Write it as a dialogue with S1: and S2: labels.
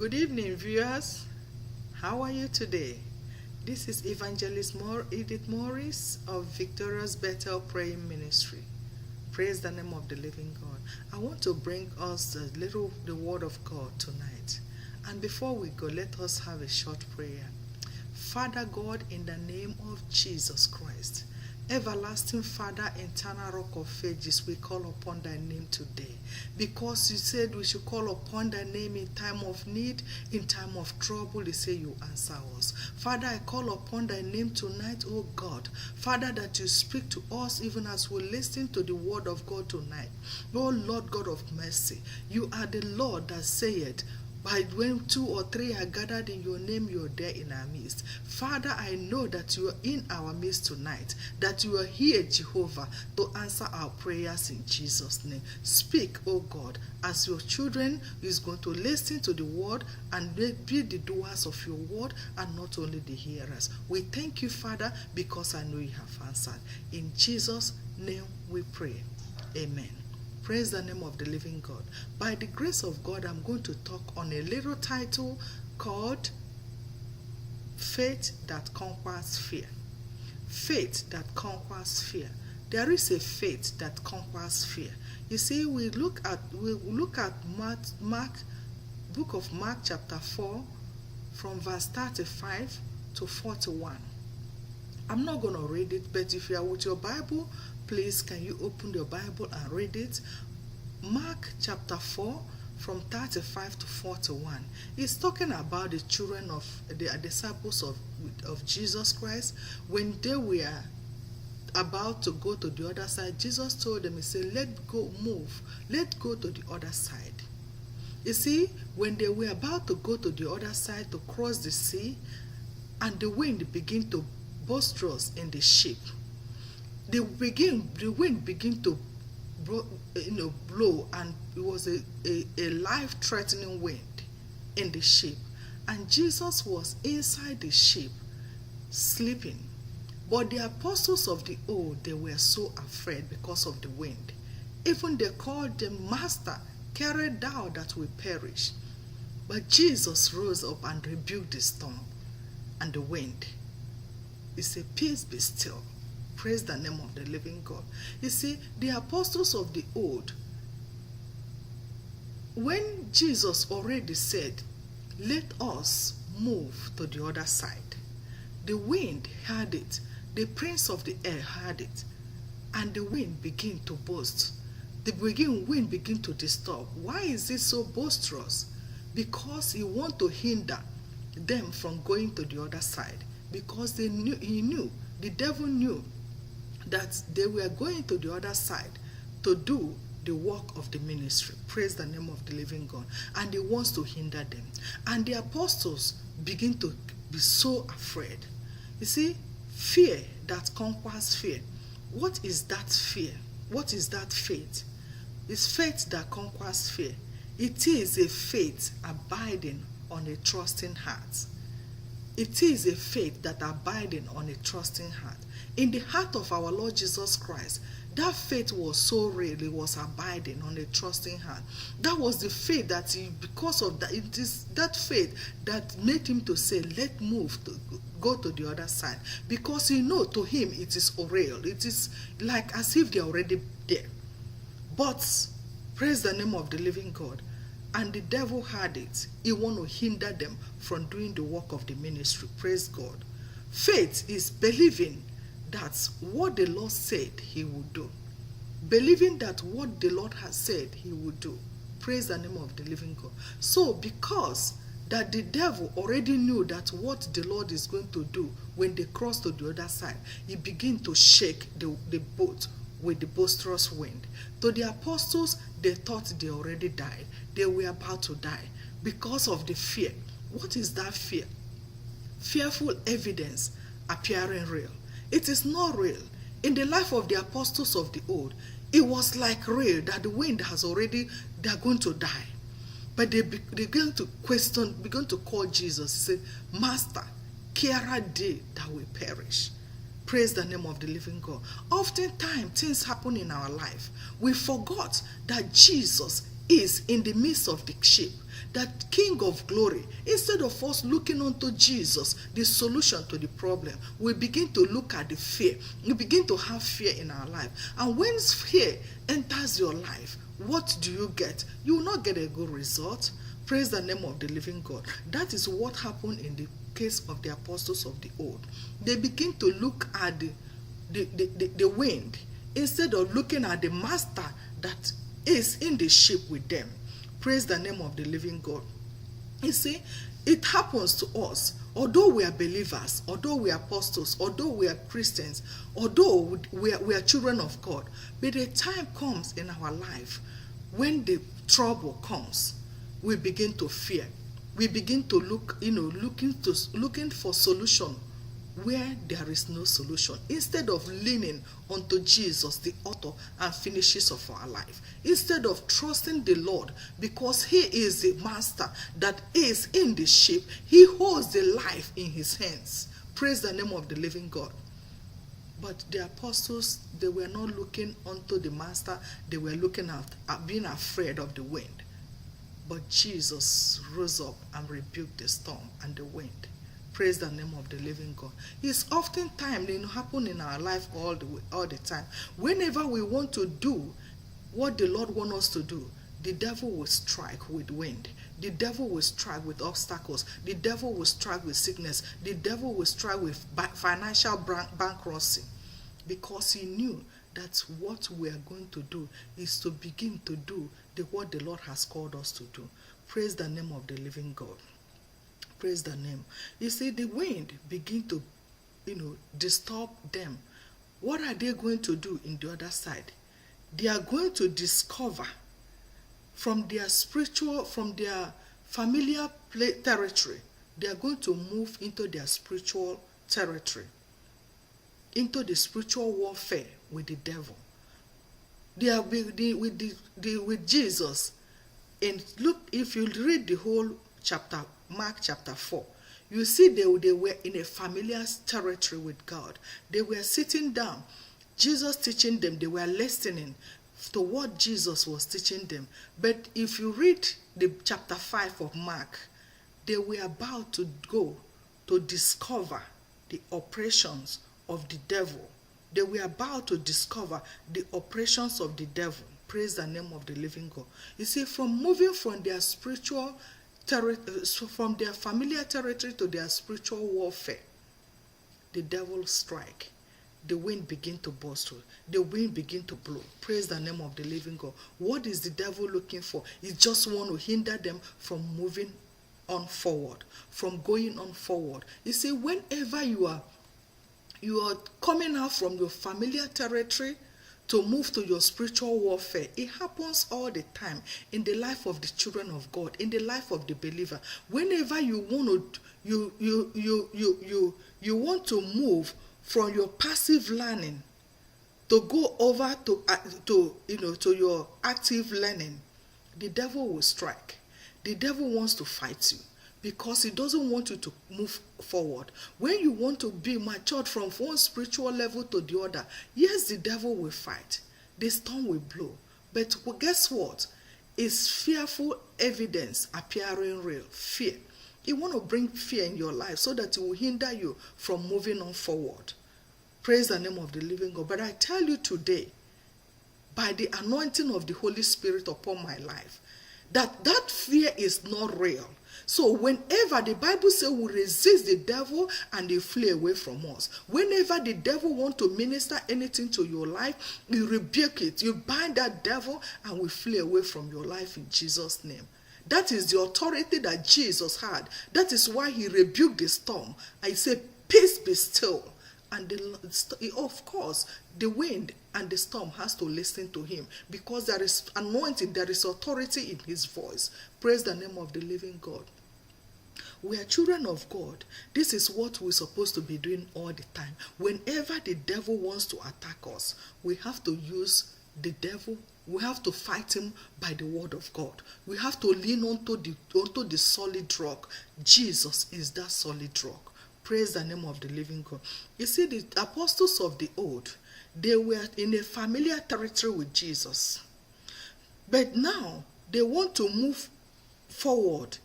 S1: Good evening, viewers. How are you today? This is Evangelist Edith Morris of Victorious Bethel Praying Ministry. Praise the name of the living God. I want to bring us the word of God tonight. And before we go, let us have a short prayer. Father God, in the name of Jesus Christ, everlasting Father, eternal rock of ages, we call upon thy name today. Because you said we should call upon thy name in time of need, in time of trouble, you say you answer us. Father, I call upon thy name tonight, O God. Father, that you speak to us even as we listen to the word of God tonight. O Lord God of mercy, you are the Lord that saith, by when 2 or 3 are gathered in your name, you are there in our midst. Father, I know that you are in our midst tonight, that you are here, Jehovah, to answer our prayers in Jesus' name. Speak, O God, as your children is going to listen to the word and be the doers of your word and not only the hearers. We thank you, Father, because I know you have answered. In Jesus' name we pray. Amen. Praise the name of the living God. By the grace of God, I'm going to talk on a little title called Faith That Conquers Fear. Faith that conquers fear. There is a faith that conquers fear. You see, we look at Mark, book of Mark chapter 4 from verse 35 to 41. I'm not going to read it, but if you are with your Bible, please can you open your Bible and read it. Mark chapter 4 from 35 to 41. It's talking about the children of the disciples of Jesus Christ. When they were about to go to the other side, Jesus told them, he said, let's go to the other side. You see, when they were about to go to the other side to cross the sea, and the wind began to boisterous in the ship, the wind began to blow, and it was a life-threatening wind in the ship. And Jesus was inside the ship, sleeping. But the apostles of the old, they were so afraid because of the wind. Even they called them, Master, carest thou that we perish? But Jesus rose up and rebuked the storm and the wind. He said, peace be still. Praise the name of the living God. You see, the apostles of the old, when Jesus already said, let us move to the other side, the wind heard it, the prince of the air heard it, and the wind began to boast. The wind began to disturb. Why is it so boisterous? Because he wanted to hinder them from going to the other side. Because the devil knew that they were going to the other side to do the work of the ministry. Praise the name of the living God. And he wants to hinder them. And the apostles begin to be so afraid. You see, fear that conquers fear. What is that fear? What is that faith? It's faith that conquers fear. It is a faith abiding on a trusting heart. It is a faith that abiding on a trusting heart. In the heart of our Lord Jesus Christ, that faith was so real, it was abiding on a trusting heart. That was the faith that because of that, it is that faith that made him to say, let's move to go to the other side. Because to him it is real. It is like as if they're already there. But praise the name of the living God. And the devil had it. He wanted to hinder them from doing the work of the ministry. Praise God. Faith is believing that what the Lord said he would do. Believing that what the Lord has said he would do. Praise the name of the living God. So because that the devil already knew that what the Lord is going to do when they cross to the other side, he began to shake the boat with the boisterous wind. To the apostles, they thought they already died. They were about to die because of the fear. What is that fear? Fearful evidence appearing real. It is not real. In the life of the apostles of the old, it was like real that the wind has already, they are going to die. But they began to question, began to call Jesus. He said, Master, carest thou that we perish? Praise the name of the living God. Oftentimes, things happen in our life. We forgot that Jesus is in the midst of the sheep, that King of glory, instead of us looking unto Jesus, the solution to the problem, we begin to look at the fear. We begin to have fear in our life. And when fear enters your life, what do you get? You will not get a good result. Praise the name of the living God. That is what happened in the case of the apostles of the old. They begin to look at the wind instead of looking at the master that is in the ship with them. Praise the name of the living God. You see, it happens to us. Although we are believers, although we are apostles, although we are Christians, although we are children of God, but a time comes in our life when the trouble comes, we begin to fear. We begin to look, looking for solution where there is no solution, instead of leaning unto Jesus, the author and finishers of our life, instead of trusting the Lord, because he is the master that is in the ship. He holds the life in his hands. Praise the name of the living God. But the apostles, they were not looking unto the master. They were looking at being afraid of the wind. But Jesus rose up and rebuked the storm and the wind. Praise the name of the living God. It's oftentimes it happens in our life all the time. Whenever we want to do what the Lord wants us to do, the devil will strike with wind. The devil will strike with obstacles. The devil will strike with sickness. The devil will strike with financial bankruptcy. Because he knew that what we are going to do is to begin to do what the Lord has called us to do. Praise the name of the living God. Praise the name. You see, the wind begin to, disturb them. What are they going to do in the other side? They are going to discover from their familiar territory, they are going to move into their spiritual territory, into the spiritual warfare with the devil. They are with Jesus. And look, if you read the whole chapter, Mark chapter 4, you see they were in a familiar territory with God. They were sitting down, Jesus teaching them. They were listening to what Jesus was teaching them. But if you read the chapter 5 of Mark, they were about to go to discover the operations of the devil. They were about to discover the operations of the devil. Praise the name of the living God. You see, from moving from their spiritual from their familiar territory to their spiritual warfare, the devil strike. The wind begin to burst. The wind begin to blow. Praise the name of the living God. What is the devil looking for? He just want to hinder them from moving on forward, from going on forward. You see, whenever you are coming out from your familiar territory to move to your spiritual warfare, it happens all the time in the life of the children of God, in the life of the believer. Whenever you want to move from your passive learning to go over to your active learning, the devil will strike. The devil wants to fight you, because he doesn't want you to move forward. When you want to be matured from one spiritual level to the other, yes, the devil will fight. The storm will blow. But guess what? It's fearful evidence appearing real. Fear. He want to bring fear in your life so that it will hinder you from moving on forward. Praise the name of the living God. But I tell you today, by the anointing of the Holy Spirit upon my life, that fear is not real. So whenever the Bible says we resist the devil and they flee away from us, whenever the devil wants to minister anything to your life, you rebuke it. You bind that devil and we flee away from your life in Jesus' name. That is the authority that Jesus had. That is why he rebuked the storm. I said, peace be still. And of course, the wind and the storm has to listen to him, because there is anointing, there is authority in his voice. Praise the name of the living God. We are children of God. This is what we're supposed to be doing all the time. Whenever the devil wants to attack us, we have to use the devil. We have to fight him by the word of God. We have to lean onto the solid rock. Jesus is that solid rock. Praise the name of the living God. You see, the apostles of the old, they were in a familiar territory with Jesus. But now, They want to move forward.